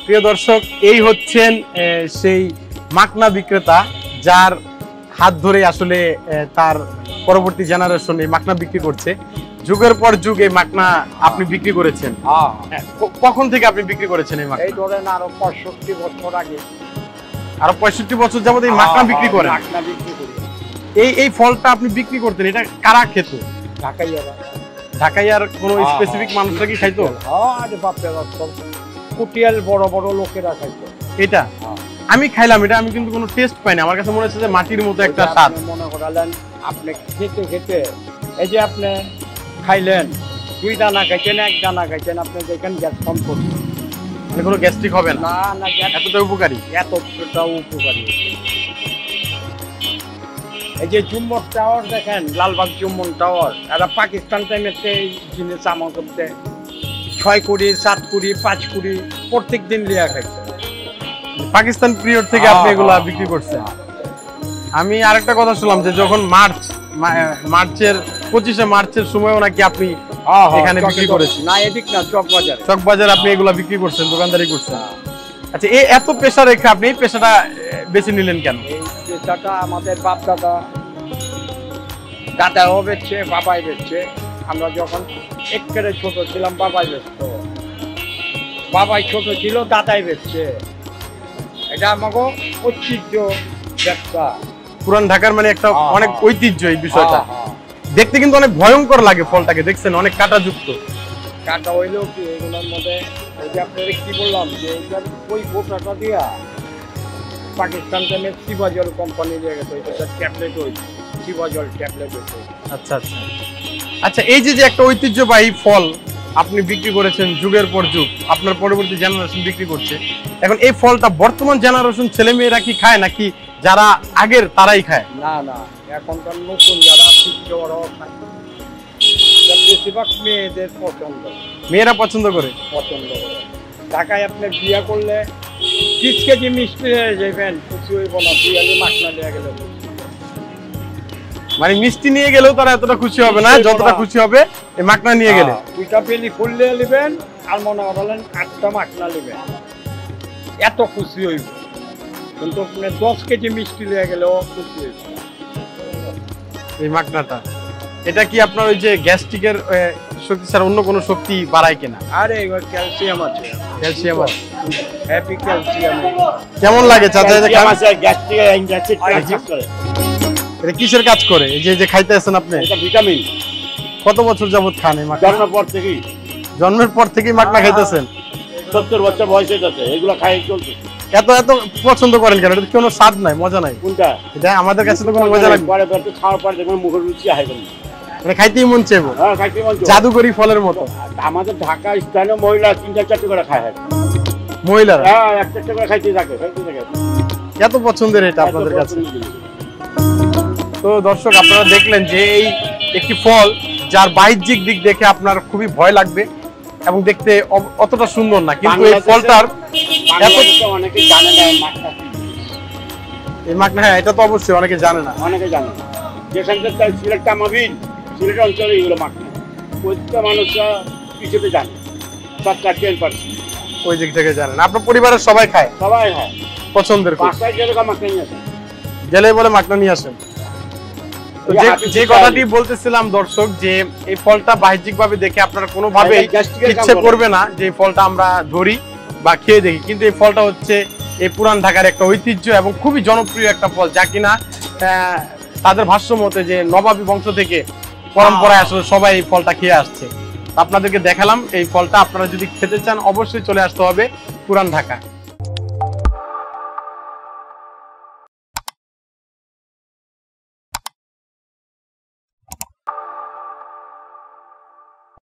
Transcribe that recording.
প্রিয় দর্শক, এই হচ্ছেন সেই মাকনা বিক্রেতা যার হাত ধরে আসলে তার পরবর্তী জেনারেশন এই মাকনা বিক্রি করছে। যুগের পর যুগ এই মাকনা আপনি বিক্রি করেছেন। কখন থেকে আপনি বিক্রি করেছেন এই মাকনা? এই ধরেন আরো 65 বছর আগে। আরো 65 বছর যাবত এই মাকনা বিক্রি করেন? মাকনা বিক্রি করি। এই ফলটা আপনি বিক্রি করতেন, এটা কারা খেত? ঢাকাইয়ারা। ঢাকাইয়ার কোন স্পেসিফিক মানুষরা কি খাইতো? আরে বাপ রে বাপ, সব কুটিয়াল বড় বড় লোকেরা খাইতো এটা। আমি খাইলাম, এটা আমি কিন্তু কোনো টেস্ট পাইনি। আমার কাছে মনে হচ্ছে যে মাটির মতো একটা স্বাদ। মনে করালেন আপনি খেতে খেতে, এই যে আপনি খাইলেন 2 দানা খাইছেন, 1 দানা খাইছেন, আপনি দেখেন গ্যাস কম করছে, মানে কোনো গ্যাস্ট্রিক হবে না? না, এতটা উপকারী? এতটা উপকারী। এই যে জুম্মন টাওয়ার দেখেন, লালবাগ জুম্মন টাওয়ার, এরা পাকিস্তান টাইমেতে এই জিনিস আমার করতে 6 কোটি 7 কোটি 5 কোটি প্রত্যেক দিন লিয়া খাইছে। পাকিস্তান পিরিয়ড থেকে আপনি এগুলা বিক্রি করছেন। আমি আরেকটা কথা শুনলাম যে যখন মার্চের 25শে মার্চের সময়ও নাকি আপনি এখানে বিক্রি করেছেন। না, এদিক না, চকবাজার। চকবাজার আপনি এগুলা বিক্রি করছেন, দোকানদারি করছেন। আচ্ছা, এই এত পেশা রেখে আপনি এই পেশাটা বেছে নিলেন কেন? এই পেশাটা আমাদের বাপ দাদাও বেচছে, বাবাই বেচছে। আমরা যখন একেবারে ছোট ছিলাম বাবাই বেচতো, বাবাই ছোট ছিল দাদাই বেচছে। এটা আমাকে ঐতিহ্য ব্যবসা। পুরান ঢাকার মানে একটা অনেক ঐতিহ্য এই বিষয়টা। দেখতে কিন্তু অনেক ভয়ঙ্কর লাগে ফলটাকে, দেখছেন অনেক কাটা যুক্ত। কাটা হইলেও কি এগুলোর মধ্যে, ওই যে আপনাদের কি বললাম যে ওই গোটাটা দিয়া পাকিস্তান টাইমে শিবাজল কোম্পানি দিয়ে গেছে, ওইটা ট্যাবলেট হয়েছে, শিবাজল ট্যাবলেট হয়েছে। আচ্ছা আচ্ছা আচ্ছা, এই যে একটা ঐতিহ্যবাহী ফল আপনি বিক্রি করেছেন যুগের পর যুগ, আপনার পরবর্তী জেনারেশন বিক্রি করছে। এখন এই ফলটা বর্তমান জেনারেশন ছেলেমেয়েরা কি খায় নাকি যারা আগের তারাই খায়? না, এখনকার নতুন যারা শিখছে ওরাও খায়। বেশিরভাগ মেয়েদের পছন্দ, মেয়েরা পছন্দ করে। ঢাকায় আপনি বিয়ে করলে 30 কেজি মিষ্টি হয়ে যাবেন, খুশি হইব না। বিয়ালি মাখনা নিয়ে গেলে, মানে মিষ্টি নিয়ে গেলেও তারা এতটা খুশি হবে না যতটা খুশি হবে এই মাখনা নিয়ে গেলে। 2টা বেলি ফুললে নেবেন আর মনে করেন 8টা মাখনা নেবেন, এত খুশি হইব। কিন্তু আপনি 10 কেজি মিষ্টি নিয়ে গেলেও খুশি হইব এই মাখনাটা। এটা কি আপনার ওই যে গ্যাস্ট্রিকের শক্তি ছাড়া অন্য কোনো শক্তি বাড়ায় কিনা? আরে এবার ক্যালসিয়াম আছে, ক্যালসিয়াম আছে, হ্যাপি ক্যালসিয়াম। কেমন লাগে চাচা? গ্যাস্ট্রিক করে। এটা কিসের কাজ করে? এই যে খাইতে আছেন আপনি, এটা ভিটামিন। কত বছর যাবত খান এই মাখনা? জন্মের পর থেকেই মাখনা খাইতেছেন? 70 বছর বয়স হয়েছে, এগুলো খাই চলছে। এত পছন্দ করেন কেন? এটা কোনো স্বাদ নাই, মজা নাই। কোনটা? এটা আমাদের কাছে তো কোনো মজা লাগে না। পরে খাওয়ার পর দেখবেন মুখের রুচি আসবে না, মানে খাইতেই মন চাইবো। হ্যাঁ, খাইতেই মন চাইবো, জাদুকরি ফলের মতো। আমাদের ঢাকা স্থানীয় মহিলা 3-4টা করে খায়। মহিলারা? হ্যাঁ, একটা করে খাইতে থাকে। এত পছন্দের এটা আপনাদের কাছে? তো দর্শক, আপনারা দেখলেন যে এই একটি ফল যার বাহ্যিক দিক দেখে আপনার খুবই ভয় লাগবে এবং দেখতে অতটা সুন্দর না, কিন্তু এই ফলটার অনেকে জানে না এই মাখনা। হ্যাঁ, এটা তো অবশ্যই অনেকে জানে না, যেখানকার সিলেট তামাবিল, সিলেট অঞ্চলে এগুলো মাখনা প্রত্যেকটা মানুষরা কিছুতে জানে, 10% ওই দিক থেকে জানেন। আপনার পরিবারের সবাই খায়? সবাই খায়, পছন্দের। বাসায় যেরকম মাখনা নিয়ে আসেন, গেলে বলে মাখনা নিয়ে আসেন। যে কথাটি বলতেছিলাম দর্শক, যে এই ফলটা বাহ্যিক ভাবে দেখে আপনারা কোনোভাবেই ইচ্ছে করবে না যে এই ফলটা আমরা ধরি বা খেয়ে দেখি, কিন্তু এই ফলটা হচ্ছে এই পুরান ঢাকার একটা ঐতিহ্য এবং খুবই জনপ্রিয় একটা ফল, যা কিনা তাদের ভাষ্য মতে যে নবাবী বংশ থেকে পরম্পরায় আসলে সবাই এই ফলটা খেয়ে আসছে। আপনাদেরকে দেখালাম এই ফলটা। আপনারা যদি খেতে চান অবশ্যই চলে আসতে হবে পুরান ঢাকা।